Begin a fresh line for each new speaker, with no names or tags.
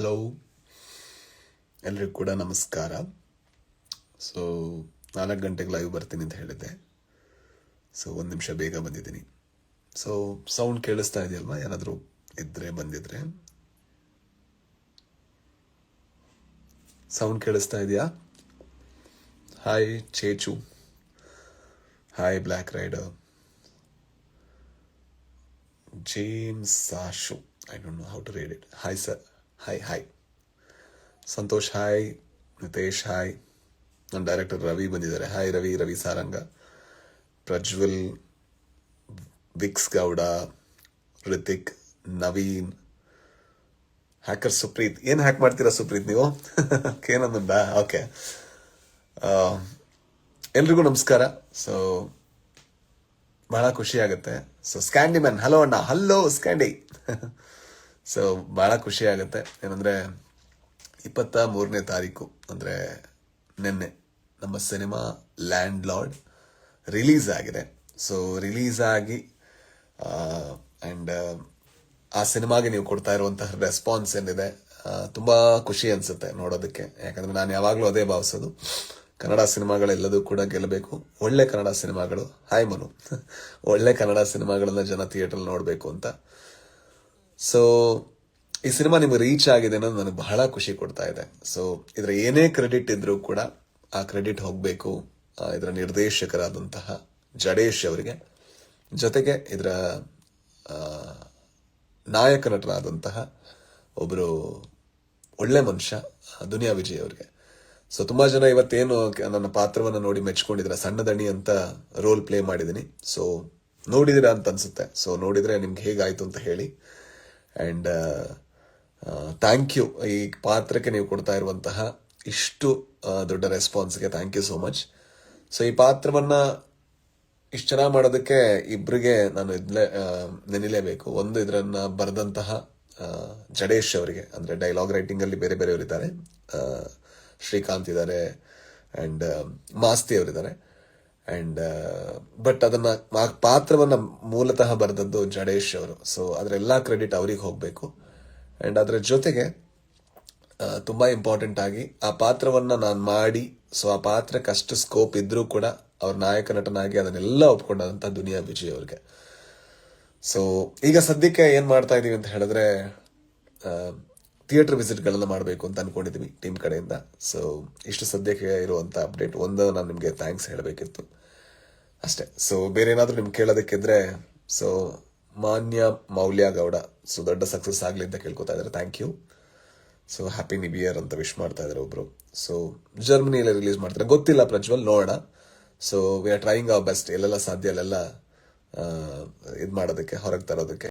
Hello, ಎಲ್ರಿಗೂ ಕೂಡ ನಮಸ್ಕಾರ. ಸೊ 4 ಗಂಟೆಗೆ ಲೈವ್ ಬರ್ತೀನಿ ಅಂತ ಹೇಳಿದ್ದೆ. ಸೊ 1 ನಿಮಿಷ ಬೇಗ ಬಂದಿದ್ದೀನಿ. ಸೊ ಸೌಂಡ್ ಕೇಳಿಸ್ತಾ ಇದೆಯಲ್ವಾ? ಏನಾದರೂ ಇದ್ರೆ ಬಂದಿದ್ರೆ ಸೌಂಡ್ ಕೇಳಿಸ್ತಾ ಇದೆಯಾ? ಹಾಯ್ ಚೇಚು, ಹಾಯ್ ಬ್ಲ್ಯಾಕ್ ರೈಡರ್, ಜೇಮ್ಸ್ ಸಾಶು, I don't know how to read it. Hi sir, hi Santosh, hi Nitesh, hi. ನನ್ನ ಡೈರೆಕ್ಟರ್ ರವಿ ಬಂದಿದ್ದಾರೆ. Hi Ravi Saranga, Prajwal, Vicks Gowda, Ritik, Naveen, hacker Supreeth. ಏನು ಹ್ಯಾಕ್ ಮಾಡ್ತೀರಾ ಸುಪ್ರೀತ್ ನೀವು? ಏನಂದ? ಓಕೆ, ಎಲ್ರಿಗೂ ನಮಸ್ಕಾರ. ಸೊ ಬಹಳ ಖುಷಿ ಆಗುತ್ತೆ. ಸೊ ಸ್ಕ್ಯಾಂಡಿ ಮ್ಯಾನ್, ಹಲೋ ಅಣ್ಣ, ಹಲೋ ಸ್ಕ್ಯಾಂಡಿ. ಸೊ ಬಹಳ ಖುಷಿ ಆಗುತ್ತೆ. ಏನಂದ್ರೆ 23ನೇ ತಾರೀಕು ಅಂದರೆ ನಿನ್ನೆ ನಮ್ಮ ಸಿನಿಮಾ ಲ್ಯಾಂಡ್ ಲಾರ್ಡ್ ರಿಲೀಸ್ ಆಗಿದೆ. ಸೊ ರಿಲೀಸ್ ಆಗಿ ಆ್ಯಂಡ್ ಆ ಸಿನಿಮಾಗೆ ನೀವು ಕೊಡ್ತಾ ಇರುವಂತಹ ರೆಸ್ಪಾನ್ಸ್ ಏನಿದೆ ತುಂಬ ಖುಷಿ ಅನಿಸುತ್ತೆ ನೋಡೋದಕ್ಕೆ. ಯಾಕಂದರೆ ನಾನು ಯಾವಾಗಲೂ ಅದೇ ಭಾವಿಸೋದು, ಕನ್ನಡ ಸಿನಿಮಾಗಳೆಲ್ಲದೂ ಕೂಡ ಗೆಲ್ಲಬೇಕು. ಒಳ್ಳೆ ಕನ್ನಡ ಸಿನಿಮಾಗಳು, ಹಾಯ್ ಮನು, ಒಳ್ಳೆ ಕನ್ನಡ ಸಿನಿಮಾಗಳನ್ನ ಜನ ಥಿಯೇಟ್ರಲ್ಲಿ ನೋಡಬೇಕು ಅಂತ. ಸೊ ಈ ಸಿನಿಮಾ ನಿಮ್ಗೆ ರೀಚ್ ಆಗಿದೆ ಅನ್ನೋದು ನನಗೆ ಬಹಳ ಖುಷಿ ಕೊಡ್ತಾ ಇದೆ. ಸೊ ಇದರ ಏನೇ ಕ್ರೆಡಿಟ್ ಇದ್ರೂ ಕೂಡ ಆ ಕ್ರೆಡಿಟ್ ಹೋಗಬೇಕು ಇದರ ನಿರ್ದೇಶಕರಾದಂತಹ ಜಡೇಶ್ ಅವರಿಗೆ, ಜೊತೆಗೆ ಇದರ ನಾಯಕ ನಟರಾದಂತಹ ಒಬ್ಬರು ಒಳ್ಳೆ ಮನುಷ್ಯ ದುನಿಯಾ ವಿಜಯ್ ಅವರಿಗೆ. ಸೊ ತುಂಬಾ ಜನ ಇವತ್ತೇನು ನನ್ನ ಪಾತ್ರವನ್ನು ನೋಡಿ ಮೆಚ್ಕೊಂಡಿದ್ದೀರಾ, ಸಣ್ಣ ದಣಿ ಅಂತ ರೋಲ್ ಪ್ಲೇ ಮಾಡಿದ್ದೀನಿ. ಸೊ ನೋಡಿದಿರಾ ಅಂತ ಅನ್ಸುತ್ತೆ. ಸೊ ನೋಡಿದ್ರೆ ನಿಮ್ಗೆ ಹೇಗಾಯ್ತು ಅಂತ ಹೇಳಿ. ಆ್ಯಂಡ್ ಥ್ಯಾಂಕ್ ಯು, ಈ ಪಾತ್ರಕ್ಕೆ ನೀವು ಕೊಡ್ತಾ ಇರುವಂತಹ ಇಷ್ಟು ದೊಡ್ಡ ರೆಸ್ಪಾನ್ಸ್ಗೆ thank you so much. So ಈ ಪಾತ್ರವನ್ನ ಇಷ್ಟು ಚೆನ್ನಾಗಿ ಮಾಡೋದಕ್ಕೆ ಇಬ್ಬರಿಗೆ ನಾನು ನೆನಿಲೇಬೇಕು. ಒಂದು ಇದರನ್ನ ಬರೆದಂತಹ ಜಡೇಶ್ ಅವರಿಗೆ, ಅಂದರೆ ಡೈಲಾಗ್ ರೈಟಿಂಗ್ ಅಲ್ಲಿ ಬೇರೆ ಬೇರೆಯವರಿದ್ದಾರೆ, ಶ್ರೀಕಾಂತ್ ಇದ್ದಾರೆ ಆ್ಯಂಡ್ ಮಾಸ್ತಿ ಅವರಿದ್ದಾರೆ. ಆ್ಯಂಡ್ ಬಟ್ ಅದನ್ನ ಪಾತ್ರವನ್ನ ಮೂಲತಃ ಬರೆದದ್ದು ಜಡೇಶ್ ಅವರು. ಸೊ ಅದರ ಎಲ್ಲ ಕ್ರೆಡಿಟ್ ಅವ್ರಿಗೆ ಹೋಗಬೇಕು. ಆ್ಯಂಡ್ ಅದರ ಜೊತೆಗೆ ತುಂಬ ಇಂಪಾರ್ಟೆಂಟ್ ಆಗಿ ಆ ಪಾತ್ರವನ್ನ ನಾನು ಮಾಡಿ, ಸೊ ಆ ಪಾತ್ರಕ್ಕೆ ಅಷ್ಟು ಸ್ಕೋಪ್ ಇದ್ರೂ ಕೂಡ ಅವ್ರ ನಾಯಕ ನಟನಾಗಿ ಅದನ್ನೆಲ್ಲ ಒಪ್ಕೊಂಡಂತ ದುನಿಯಾ ವಿಜಯ್ ಅವ್ರಿಗೆ. ಸೊ ಈಗ ಸದ್ಯಕ್ಕೆ ಏನು ಮಾಡ್ತಾ ಇದೀವಿ ಅಂತ ಹೇಳಿದ್ರೆ, ಥಿಯೇಟರ್ ವಿಸಿಟ್ಗಳನ್ನ ಮಾಡಬೇಕು ಅಂತ ಅನ್ಕೊಂಡಿದ್ದೀವಿ ಟೀಮ್ ಕಡೆಯಿಂದ. ಸೊ ಇಷ್ಟು ಸದ್ಯಕ್ಕೆ ಇರುವಂಥ ಅಪ್ಡೇಟ್. ಒಂದು ನಾನು ನಿಮಗೆ ಥ್ಯಾಂಕ್ಸ್ ಹೇಳಬೇಕಿತ್ತು ಅಷ್ಟೇ. ಸೊ ಬೇರೆ ಏನಾದರೂ ನಿಮ್ಗೆ ಕೇಳೋದಕ್ಕಿದ್ರೆ, ಸೊ ಮಾನ್ಯ ಮೌಲ್ಯ ಗೌಡ, ಸೊ ದೊಡ್ಡ ಸಕ್ಸಸ್ ಆಗಲಿ ಅಂತ ಕೇಳ್ಕೊತಾ ಇದ್ದಾರೆ. Thank you. So happy new year ಅಂತ ವಿಶ್ ಮಾಡ್ತಾ ಇದ್ದಾರೆ ಒಬ್ರು. ಸೊ ಜರ್ಮನಿಯಲ್ಲಿ ರಿಲೀಸ್ ಮಾಡ್ತಾರೆ, ಗೊತ್ತಿಲ್ಲ ಪ್ರಜ್ವಲ್, ನೋಡೋಣ. So we are trying hour best, ಎಲ್ಲೆಲ್ಲ ಸಾಧ್ಯ ಅಲ್ಲೆಲ್ಲ ಇದು ಮಾಡೋದಕ್ಕೆ, ಹೊರಗೆ ತರೋದಕ್ಕೆ.